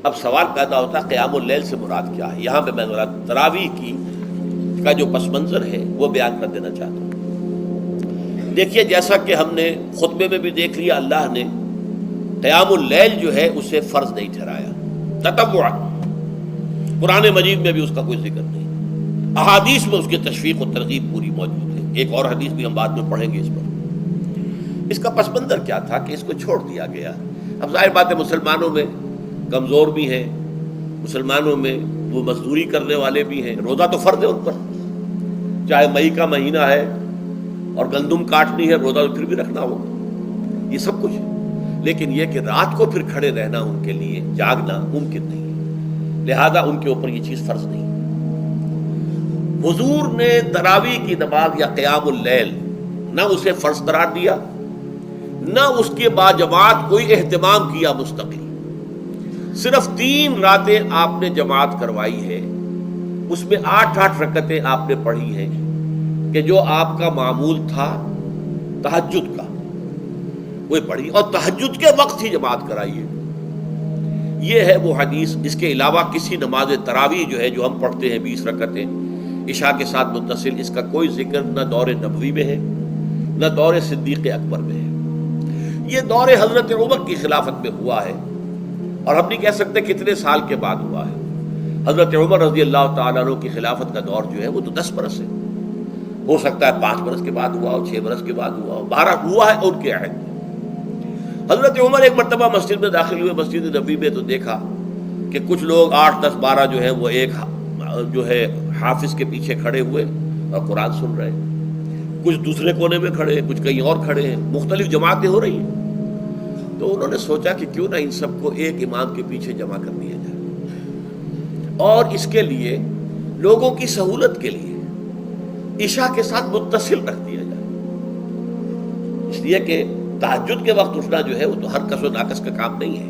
اب سوال پیدا ہوتا ہے قیام اللیل سے مراد کیا ہے؟ یہاں پہ میں ذرا تراویح کا جو پس منظر ہے وہ بیان کر دینا چاہتا ہوں۔ دیکھیے، جیسا کہ ہم نے خطبے میں بھی دیکھ لیا، اللہ نے قیام اللیل جو ہے اسے فرض نہیں ٹھہرایا، تطوع۔ قرآن مجید میں بھی اس کا کوئی ذکر نہیں، احادیث میں اس کی تشویق و ترغیب پوری موجود ہے۔ ایک اور حدیث بھی ہم بعد میں پڑھیں گے اس پر۔ اس کا پس منظر کیا تھا کہ اس کو چھوڑ دیا گیا۔ اب ظاہر بات ہے مسلمانوں میں کمزور بھی ہیں، مسلمانوں میں وہ مزدوری کرنے والے بھی ہیں، روزہ تو فرض ہے ان پر، چاہے مئی کا مہینہ ہے اور گندم کاٹنی ہے، روزہ تو پھر بھی رکھنا ہوگا، یہ سب کچھ ہے۔ لیکن یہ کہ رات کو پھر کھڑے رہنا ان کے لیے، جاگنا ممکن نہیں ہے، لہذا ان کے اوپر یہ چیز فرض نہیں ہے۔ حضور نے تراویح کی نماز یا قیام اللیل نہ اسے فرض قرار دیا، نہ اس کے بعد جماعت کوئی اہتمام کیا مستقل۔ صرف 3 راتیں آپ نے جماعت کروائی ہے، اس میں 8 رکعتیں آپ نے پڑھی ہیں کہ جو آپ کا معمول تھا تہجد کا وہ پڑھی، اور تہجد کے وقت ہی جماعت کرائی ہے۔ یہ ہے وہ حدیث۔ اس کے علاوہ کسی نماز تراویح جو ہے جو ہم پڑھتے ہیں 20 رکعتیں عشاء کے ساتھ متصل، اس کا کوئی ذکر نہ دور نبوی میں ہے نہ دور صدیق اکبر میں ہے۔ یہ دور حضرت عمر کی خلافت میں ہوا ہے، اور ہم نہیں کہہ سکتے کتنے سال کے بعد ہوا ہے۔ حضرت عمر رضی اللہ تعالیٰ عنہ کی خلافت کا دور جو ہے وہ تو 10 برس ہے، ہو سکتا ہے 5 برس کے بعد ہوا ہو، 6 برس کے بعد ہوا ہو، 12 ہوا ہے ان کے عہد میں۔ حضرت عمر ایک مرتبہ مسجد میں داخل ہوئے، مسجد نبوی میں، تو دیکھا کہ کچھ لوگ 8 10 12 جو ہیں وہ ایک جو ہے حافظ کے پیچھے کھڑے ہوئے اور قرآن سن رہے ہیں، کچھ دوسرے کونے میں کھڑے ہیں، کچھ کہیں اور کھڑے ہیں، مختلف جماعتیں ہو رہی ہیں۔ تو انہوں نے سوچا کہ کیوں نہ ان سب کو ایک امام کے پیچھے جمع کر دیا جائے، اور اس کے لیے لوگوں کی سہولت کے لیے عشاء کے ساتھ متصل رکھ دیا جائے، اس لیے کہ تہجد کے وقت اٹھنا جو ہے وہ تو ہر کس و ناقص کا کام نہیں ہے،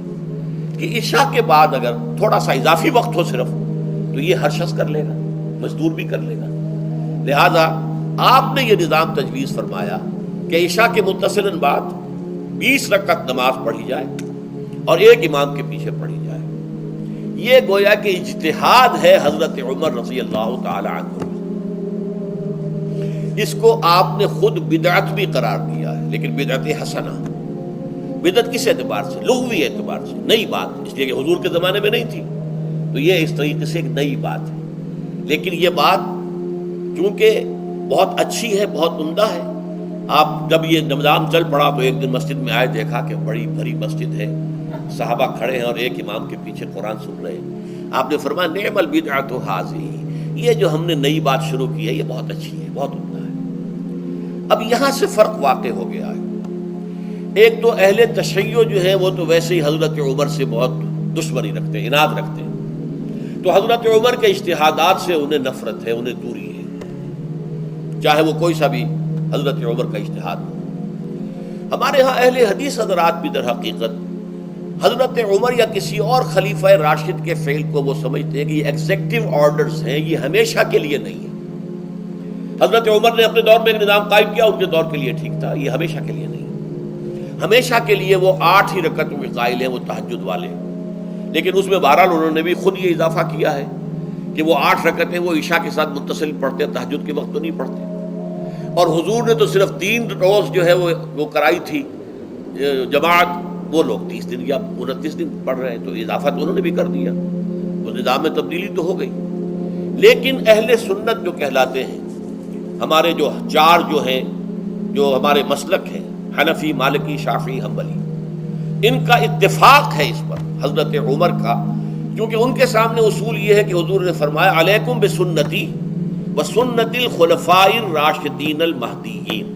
کہ عشاء کے بعد اگر تھوڑا سا اضافی وقت ہو صرف، تو یہ ہر شخص کر لے گا، مزدور بھی کر لے گا۔ لہذا آپ نے یہ نظام تجویز فرمایا کہ عشاء کے متصلاً بعد 20 رکعت نماز پڑھی جائے اور ایک امام کے پیچھے پڑھی جائے۔ یہ گویا کہ اجتہاد ہے حضرت عمر رضی اللہ تعالی عنہ، اس کو آپ نے خود بدعت بھی قرار دیا ہے، لیکن بدعت حسنہ۔ بدعت کس اعتبار سے؟ لغوی اعتبار سے، نئی بات، اس لیے کہ حضور کے زمانے میں نہیں تھی، تو یہ اس طریقے سے ایک نئی بات ہے۔ لیکن یہ بات چونکہ بہت اچھی ہے، بہت عمدہ ہے، آپ جب یہ نظام چل پڑا تو ایک دن مسجد میں آئے، دیکھا کہ بڑی بھری مسجد ہے، صحابہ کھڑے ہیں اور ایک امام کے پیچھے قرآن سن رہے ہیں۔ آپ نے فرمایا نعم البدعۃ ھذہ، یہ جو ہم نے نئی بات شروع کی ہے یہ بہت اچھی ہے، بہت عمدہ ہے۔ اب یہاں سے فرق واقع ہو گیا ہے۔ ایک تو اہل تشیع جو ہے وہ تو ویسے ہی حضرت عمر سے بہت دشمنی رکھتے ہیں، عناد رکھتے ہیں، تو حضرت عمر کے اجتہادات سے انہیں نفرت ہے، انہیں دوری ہے، چاہے وہ کوئی سا بھی حضرت عمر کا اجتہاد ہو۔ ہمارے ہاں اہل حدیث حضرات بھی در حقیقت حضرت عمر یا کسی اور خلیفہ راشد کے فعل کو وہ سمجھتے ہیں کہ یہ ایگزیکٹو آرڈرز ہیں، یہ ہمیشہ کے لیے نہیں ہے۔ حضرت عمر نے اپنے دور میں ایک نظام قائم کیا، ان کے دور کے لیے ٹھیک تھا، یہ ہمیشہ کے لیے نہیں ہے۔ ہمیشہ کے لیے وہ 8 ہی رکعتوں کے قائل ہیں، وہ تہجد والے، لیکن اس میں بہرحال انہوں نے بھی خود یہ اضافہ کیا ہے کہ وہ 8 رکعتیں وہ عشاء کے ساتھ متصل پڑھتے ہیں، تہجد کے وقت تو نہیں پڑھتے۔ اور حضور نے تو صرف 3 روز جو ہے وہ کرائی تھی جماعت، وہ لوگ 30 دن یا 29 دن پڑھ رہے ہیں، تو اضافہ تو انہوں نے بھی کر دیا، وہ نظام میں تبدیلی تو ہو گئی۔ لیکن اہل سنت جو کہلاتے ہیں، ہمارے جو 4 جو ہیں، جو ہمارے مسلک ہیں، حنفی، مالکی، شافعی، حنبلی، ان کا اتفاق ہے اس پر حضرت عمر کا، کیونکہ ان کے سامنے اصول یہ ہے کہ حضور نے فرمایا علیکم بسنتی وسنت الخلفاء الراشدین المہدیین،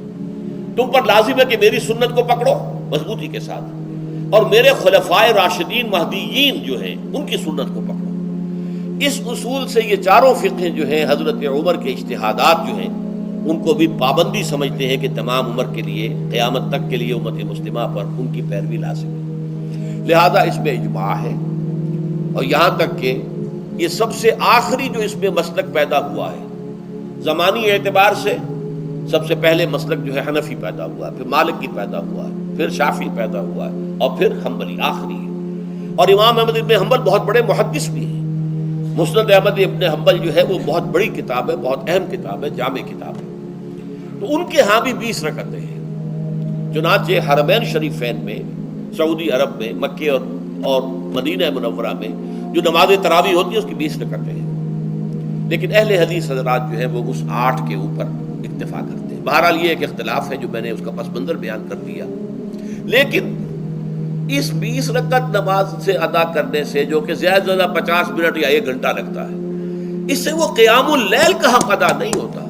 تم پر لازم ہے کہ میری سنت کو پکڑو مضبوطی کے ساتھ، اور میرے خلفائے راشدین مہدیین جو ہیں ان کی سنت کو پکڑو۔ اس اصول سے یہ 4 فقہ جو ہیں حضرت عمر کے اجتہادات جو ہیں ان کو بھی پابندی سمجھتے ہیں کہ تمام عمر کے لیے، قیامت تک کے لیے امت مسلمہ پر ان کی پیروی لازم ہے، لہذا اس میں اجماع ہے۔ اور یہاں تک کہ یہ سب سے آخری جو اس میں مسلک پیدا ہوا ہے زمانی اعتبار سے، سب سے پہلے مسلک جو ہے حنفی پیدا ہوا ہے، پھر مالکی پیدا ہوا ہے، پھر شافعی پیدا ہوا ہے، اور پھر حنبلی آخری ہے۔ اور امام احمد ابن حنبل بہت بڑے محدث بھی ہیں. مسند احمد ابن حنبل جو ہے وہ بہت بڑی کتاب ہے، بہت اہم کتاب ہے، جامع کتاب ہے. تو ان کے ہاں بھی 20 رکعتیں ہیں. چنانچہ حرمین شریفین میں، سعودی عرب میں، مکے اور مدینہ منورہ میں جو نماز تراویح ہوتی ہے اس کی 20 رکعتیں ہیں. لیکن اہل حدیث حضرات جو ہے وہ اس 8 کے اوپر اکتفا کرتے ہیں. بہرحال یہ ایک اختلاف ہے جو میں نے اس کا پس منظر بیان کر دیا. لیکن اس 20 رکعت نماز سے ادا کرنے سے، جو کہ زیادہ سے زیادہ 50 منٹ یا 1 گھنٹہ لگتا ہے، اس سے وہ قیام اللیل کا حق ادا نہیں ہوتا.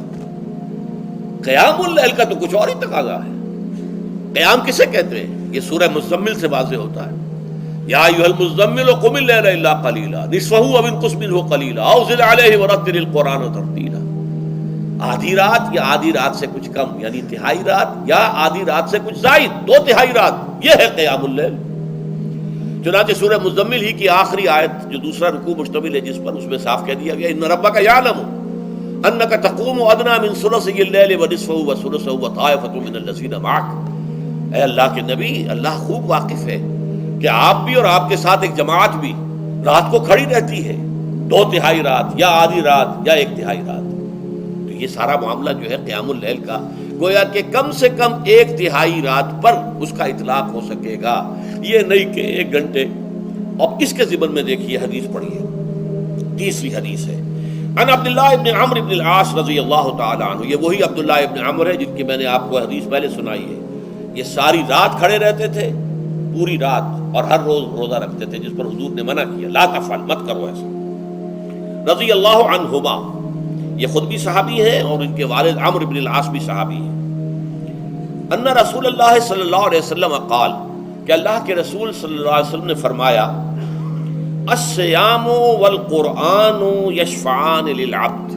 قیام اللیل کا تو کچھ اور ہی تقاضا ہے. قیام کسے کہتے ہیں؟ یہ سورہ مزمل سے واضح ہوتا ہے. یا ایھا المزمل قم اللیل الا قلیلا نصفہ او انقص منہ قلیلا او زد علیہ ورتل القرآن ترتیلا. آدھی رات یا آدھی رات سے کچھ کم، یعنی تہائی رات، یا آدھی رات سے کچھ زائد، 2 تہائی رات، یہ ہے قیام اللیل. چنانچہ سورہ مزمل ہی کی آخری آیت جو دوسرا رکوع مشتمل ہے جس پر، اس میں صاف کہہ دیا گیا ان ربک یعلم انک تقوم ادنی من ثلثی اللیل ونصفہ وثلثہ وطائفۃ من الذین معک. اے اللہ کے نبی، اللہ خوب واقف ہے کہ آپ بھی اور آپ کے ساتھ ایک جماعت بھی رات کو کھڑی رہتی ہے، 2 تہائی رات یا آدھی رات یا 1 تہائی رات. تو یہ سارا معاملہ جو ہے قیام اللیل کا، گویا کہ کم سے کم 1 تہائی رات پر اس کا اطلاق ہو سکے گا، یہ نہیں کہ 1 گھنٹے. اب اس کے ضمن میں دیکھیے حدیث پڑھیے. تیسری حدیث ہے ان عبداللہ ابن عمرو ابن العاص رضی اللہ تعالی عنہ. یہ وہی عبداللہ ابن عمرو ہے جن کی میں نے آپ کو حدیث پہلے سنائی ہے. یہ ساری رات کھڑے رہتے تھے، پوری رات، اور ہر روز روزہ رکھتے تھے، جس پر حضور نے منع کیا، لا تفعل، مت کرو ایسا. رضی اللہ عنہما، یہ خود بھی صحابی ہیں اور ان کے والد عمرو بن العاص بھی صحابی ہیں. ان رسول اللہ صلی اللہ علیہ وسلم قال، کہ اللہ کے رسول صلی اللہ علیہ وسلم نے فرمایا الصیام والقرآن یشفعان للعبد.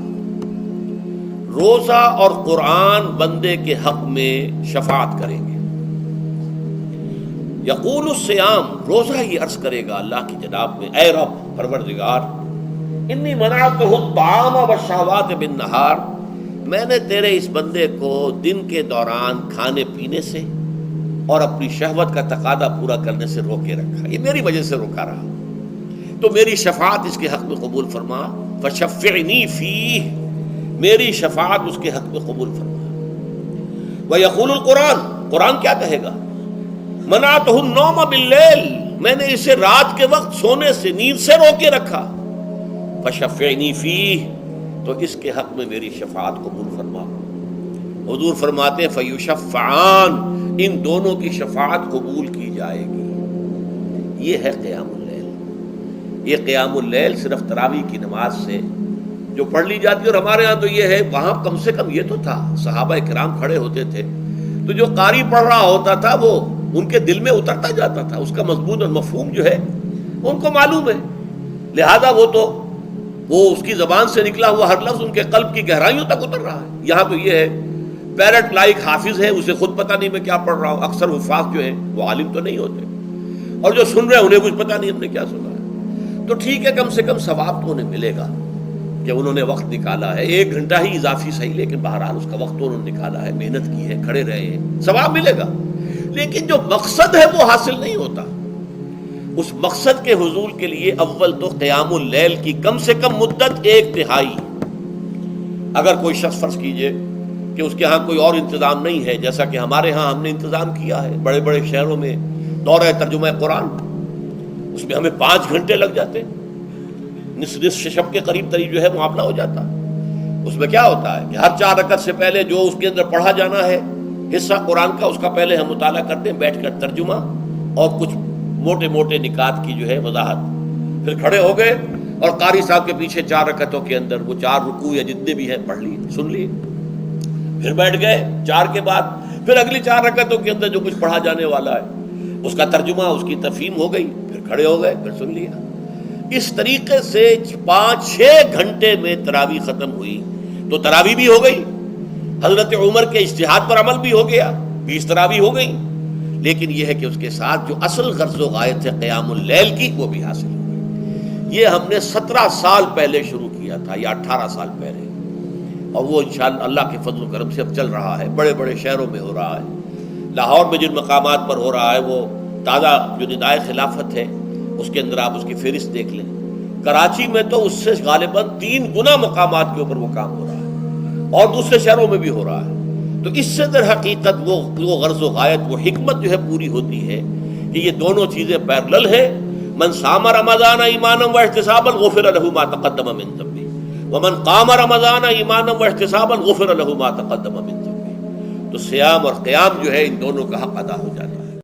روزہ اور قرآن بندے کے حق میں شفاعت کریں گے. یقول الصیام، روزہ یہ عرض کرے گا اللہ کی جناب میں، اے رب پروردگار، انی منعتہ الطعام والشہوات بالنہار، میں نے تیرے اس بندے کو دن کے دوران کھانے پینے سے اور اپنی شہوت کا تقاضا پورا کرنے سے روکے رکھا، یہ میری وجہ سے روکا رہا، تو میری شفاعت اس کے حق میں قبول فرما. فشفعنی فیہ، میری شفاعت اس کے حق میں قبول فرما. ویقول القرآن، قرآن کیا کہے گا؟ منعتہ النوم باللیل، میں نے اسے رات کے وقت سونے سے، نیند سے روکے رکھا. فشفعنی فیہ، تو اس کے حق میں میری شفاعت قبول فرما. حضور فرماتے ہیں فیشفعان، ان دونوں کی شفاعت قبول کی جائے گی. یہ ہے قیام اللیل. یہ قیام اللیل صرف تراویح کی نماز سے جو پڑھ لی جاتی ہے. اور ہمارے ہاں تو یہ ہے، وہاں کم سے کم یہ تو تھا، صحابہ کرام کھڑے ہوتے تھے تو جو قاری پڑھ رہا ہوتا تھا وہ ان کے دل میں اترتا جاتا تھا، اس کا مضمون اور مفہوم جو ہے ان کو معلوم ہے، لہذا وہ اس کی زبان سے نکلا ہوا ہر لفظ ان کے قلب کی گہرائیوں تک اتر رہا ہے. یہاں تو یہ ہے پیرٹ لائک حافظ ہے، اسے خود پتہ نہیں میں کیا پڑھ رہا ہوں. اکثر حفاظ جو ہیں وہ عالم تو نہیں ہوتے، اور جو سن رہے ہیں انہیں کچھ پتہ نہیں ہم نے کیا سنا ہے. تو ٹھیک ہے، کم سے کم ثواب تو انہیں ملے گا کہ انہوں نے وقت نکالا ہے. 1 گھنٹہ ہی اضافی صحیح، لیکن بہرحال اس کا وقت تو انہوں نے نکالا ہے، محنت کی ہے، کھڑے رہے ہیں، ثواب ملے گا. لیکن جو مقصد ہے وہ حاصل نہیں ہوتا. اس مقصد کے حصول کے لیے اول تو قیام اللیل کی کم سے کم مدت 1 تہائی. اگر کوئی شخص فرض کیجئے کہ اس کے ہاں کوئی اور انتظام نہیں ہے، جیسا کہ ہمارے ہاں ہم نے انتظام کیا ہے بڑے بڑے شہروں میں دورہ ترجمہ قرآن، اس میں ہمیں 5 گھنٹے لگ جاتے، نصف شب کے قریب تری جو ہے معاملہ ہو جاتا. اس میں کیا ہوتا ہے کہ ہر 4 رکعت سے پہلے جو اس کے اندر پڑھا جانا ہے حصہ قرآن کا، اس کا پہلے ہم مطالعہ کرتے ہیں بیٹھ کر، ترجمہ اور کچھ موٹے موٹے نکات کی جو ہے وضاحت. پھر کھڑے ہو گئے اور قاری صاحب کے پیچھے 4 رکعتوں کے اندر وہ 4 رکوع یا جتنے بھی ہیں پڑھ لیے، سن لیے. پھر بیٹھ گئے 4 کے بعد پھر اگلی 4 رکعتوں کے اندر جو کچھ پڑھا جانے والا ہے اس کا ترجمہ، اس کی تفہیم ہو گئی، پھر کھڑے ہو گئے، پھر سن لیا. اس طریقے سے 5-6 گھنٹے میں تراویح ختم ہوئی. تو تراویح بھی ہو گئی، حضرت عمر کے اجتہاد پر عمل بھی ہو گیا، 20 تراویح ہو گئی. لیکن یہ ہے کہ اس کے ساتھ جو اصل غرض و غایت ہے قیام اللیل کی، وہ بھی حاصل ہو گئی. یہ ہم نے 17 سال پہلے شروع کیا تھا یا 18 سال پہلے، اور وہ انشاءاللہ اللہ کے فضل و کرم سے اب چل رہا ہے. بڑے بڑے شہروں میں ہو رہا ہے، لاہور میں جن مقامات پر ہو رہا ہے وہ تازہ جو ندائے خلافت ہے اس کے اندر آپ اس کی فہرست دیکھ لیں. کراچی میں تو اس سے غالباً 3 گنا مقامات کے اوپر وہ کام ہو رہا ہے اور دوسرے شہروں میں بھی ہو رہا ہے. تو اس سے در حقیقت وہ غرض و غایت، وہ حکمت جو ہے پوری ہوتی ہے کہ یہ دونوں چیزیں پیرلل ہیں. من صام رمضان ایمانا واحتسابا غفر له ما تقدم من ذنبه ومن قام رمضان ایمانا واحتسابا غفر له ما تقدم من ذنبه. تو صیام اور قیام جو ہے ان دونوں کا حق ادا ہو جاتا ہے.